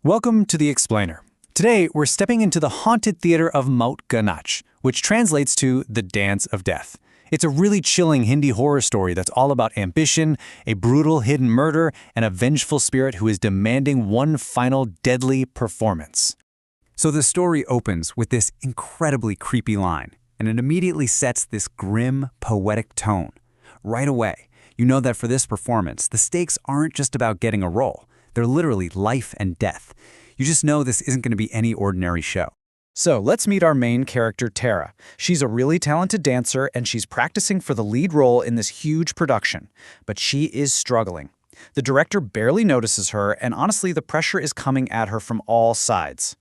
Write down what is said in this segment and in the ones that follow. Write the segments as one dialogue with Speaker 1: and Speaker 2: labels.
Speaker 1: Welcome to The Explainer. Today, we're stepping into the haunted theater of Maut Ka Nach, which translates to the Dance of Death. It's a really chilling Hindi horror story that's all about ambition, a brutal hidden murder, and a vengeful spirit who is demanding one final deadly performance.
Speaker 2: So the story opens with this incredibly creepy line, and it immediately sets this grim, poetic tone. Right away, you know that for this performance, the stakes aren't just about getting a role. They're literally life and death. You just know this isn't going to be any ordinary show.
Speaker 1: So let's meet our main character, Tara. She's a really talented dancer, and she's practicing for the lead role in this huge production. But she is struggling. The director barely notices her, and honestly, the pressure is coming at her from all sides.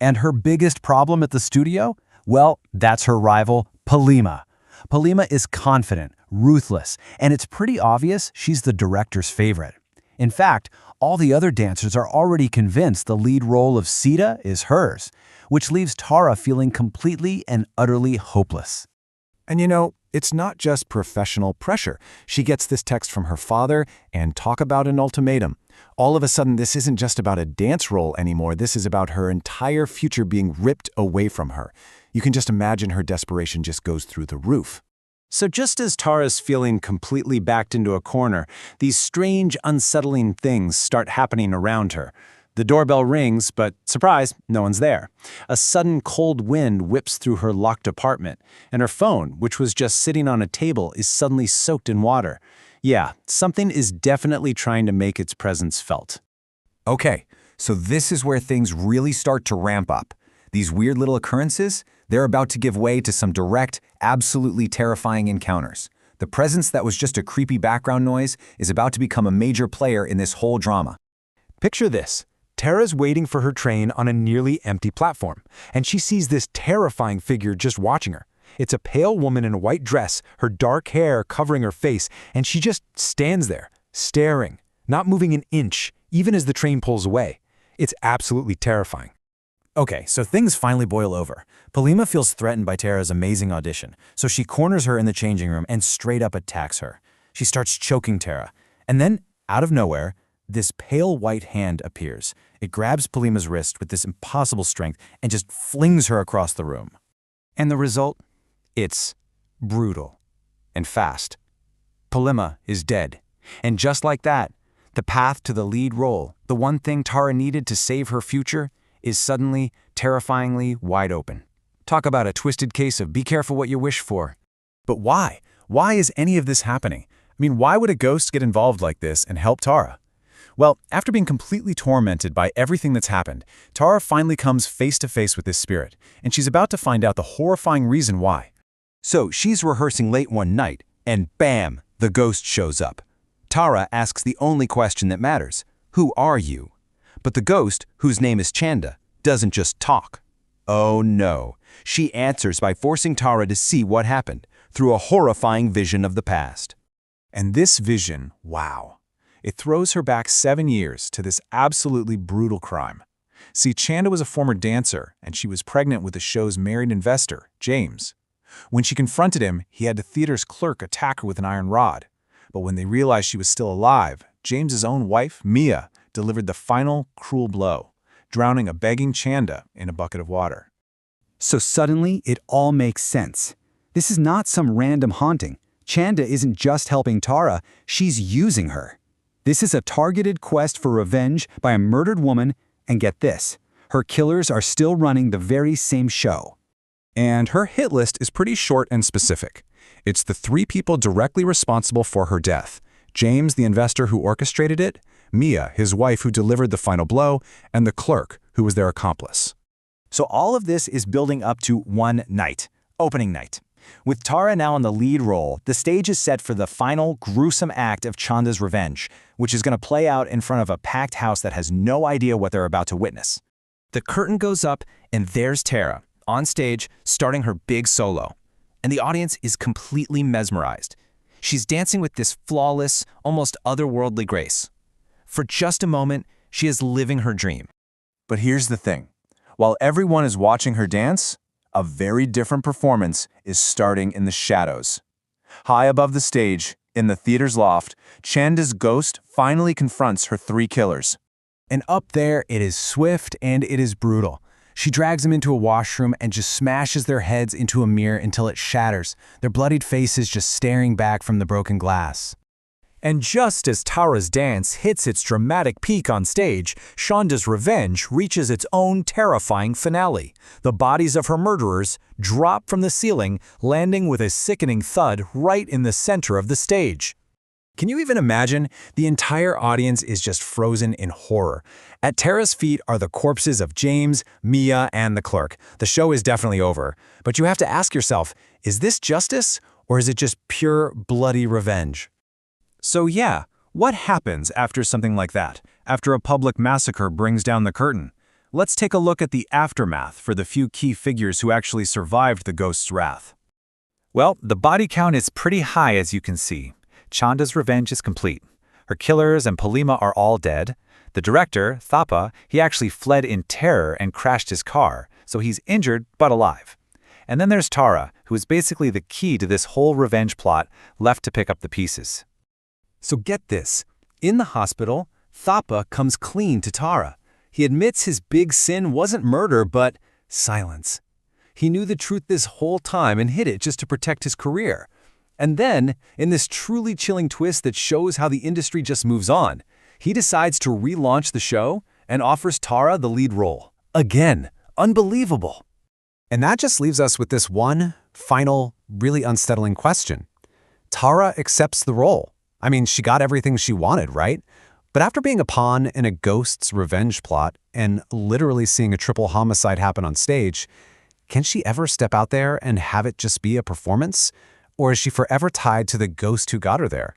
Speaker 3: And her biggest problem at the studio? Well, that's her rival, Polima. Polima is confident, ruthless, and it's pretty obvious she's the director's favorite. In fact, all the other dancers are already convinced the lead role of Sita is hers, which leaves Tara feeling completely and utterly hopeless.
Speaker 4: And you know, it's not just professional pressure. She gets this text from her father and talk about an ultimatum. All of a sudden, this isn't just about a dance role anymore. This is about her entire future being ripped away from her. You can just imagine her desperation just goes through the roof.
Speaker 1: So just as Tara's feeling completely backed into a corner, these strange, unsettling things start happening around her. The doorbell rings, but surprise, no one's there. A sudden cold wind whips through her locked apartment, and her phone, which was just sitting on a table, is suddenly soaked in water. Yeah, something is definitely trying to make its presence felt.
Speaker 3: Okay, so this is where things really start to ramp up. These weird little occurrences, they're about to give way to some direct, absolutely terrifying encounters. The presence that was just a creepy background noise is about to become a major player in this whole drama.
Speaker 4: Picture this. Tara's waiting for her train on a nearly empty platform, and she sees this terrifying figure just watching her. It's a pale woman in a white dress, her dark hair covering her face, and she just stands there, staring, not moving an inch, even as the train pulls away. It's absolutely terrifying.
Speaker 3: Okay, so things finally boil over. Polima feels threatened by Tara's amazing audition, so she corners her in the changing room and straight up attacks her. She starts choking Tara. And then, out of nowhere, this pale white hand appears. It grabs Polima's wrist with this impossible strength and just flings her across the room. And the result? It's brutal and fast. Polima is dead. And just like that, the path to the lead role, the one thing Tara needed to save her future, is suddenly, terrifyingly wide open. Talk about a twisted case of be careful what you wish for.
Speaker 4: But why? Why is any of this happening? I mean, why would a ghost get involved like this and help Tara? Well, after being completely tormented by everything that's happened, Tara finally comes face to face with this spirit, and she's about to find out the horrifying reason why.
Speaker 3: So she's rehearsing late one night, and bam, the ghost shows up. Tara asks the only question that matters: who are you? But the ghost, whose name is Chanda, doesn't just talk. Oh no, she answers by forcing Tara to see what happened through a horrifying vision of the past.
Speaker 4: And this vision, wow. It throws her back 7 years to this absolutely brutal crime. See, Chanda was a former dancer, and she was pregnant with the show's married investor, James. When she confronted him, he had the theater's clerk attack her with an iron rod. But when they realized she was still alive, James's own wife, Mia, delivered the final cruel blow, drowning a begging Chanda in a bucket of water.
Speaker 2: So suddenly, it all makes sense. This is not some random haunting. Chanda isn't just helping Tara, she's using her. This is a targeted quest for revenge by a murdered woman, and get this, her killers are still running the very same show.
Speaker 4: And her hit list is pretty short and specific. It's the 3 people directly responsible for her death: James, the investor who orchestrated it, Mia, his wife who delivered the final blow, and the clerk, who was their accomplice.
Speaker 3: So all of this is building up to one night, opening night. With Tara now in the lead role, the stage is set for the final gruesome act of Chanda's revenge, which is going to play out in front of a packed house that has no idea what they're about to witness. The curtain goes up, and there's Tara, on stage, starting her big solo. And the audience is completely mesmerized. She's dancing with this flawless, almost otherworldly grace. For just a moment, she is living her dream.
Speaker 4: But here's the thing. While everyone is watching her dance, a very different performance is starting in the shadows. High above the stage, in the theater's loft, Chanda's ghost finally confronts her 3 killers.
Speaker 1: And up there, it is swift and it is brutal. She drags them into a washroom and just smashes their heads into a mirror until it shatters, their bloodied faces just staring back from the broken glass.
Speaker 4: And just as Tara's dance hits its dramatic peak on stage, Shonda's revenge reaches its own terrifying finale. The bodies of her murderers drop from the ceiling, landing with a sickening thud right in the center of the stage.
Speaker 1: Can you even imagine? The entire audience is just frozen in horror. At Tara's feet are the corpses of James, Mia, and the clerk. The show is definitely over. But you have to ask yourself, is this justice or is it just pure bloody revenge? So yeah, what happens after something like that? After a public massacre brings down the curtain? Let's take a look at the aftermath for the few key figures who actually survived the ghost's wrath.
Speaker 4: Well, the body count is pretty high, as you can see. Chanda's revenge is complete. Her killers and Polima are all dead. The director, Thapa, he actually fled in terror and crashed his car, so he's injured but alive. And then there's Tara, who is basically the key to this whole revenge plot, left to pick up the pieces.
Speaker 1: So get this. In the hospital, Thapa comes clean to Tara. He admits his big sin wasn't murder, but silence. He knew the truth this whole time and hid it just to protect his career. And then, in this truly chilling twist that shows how the industry just moves on, he decides to relaunch the show and offers Tara the lead role. Again, unbelievable.
Speaker 3: And that just leaves us with this one final, really unsettling question. Tara accepts the role. I mean, she got everything she wanted, right? But after being a pawn in a ghost's revenge plot and literally seeing a triple homicide happen on stage, can she ever step out there and have it just be a performance? Or is she forever tied to the ghost who got her there?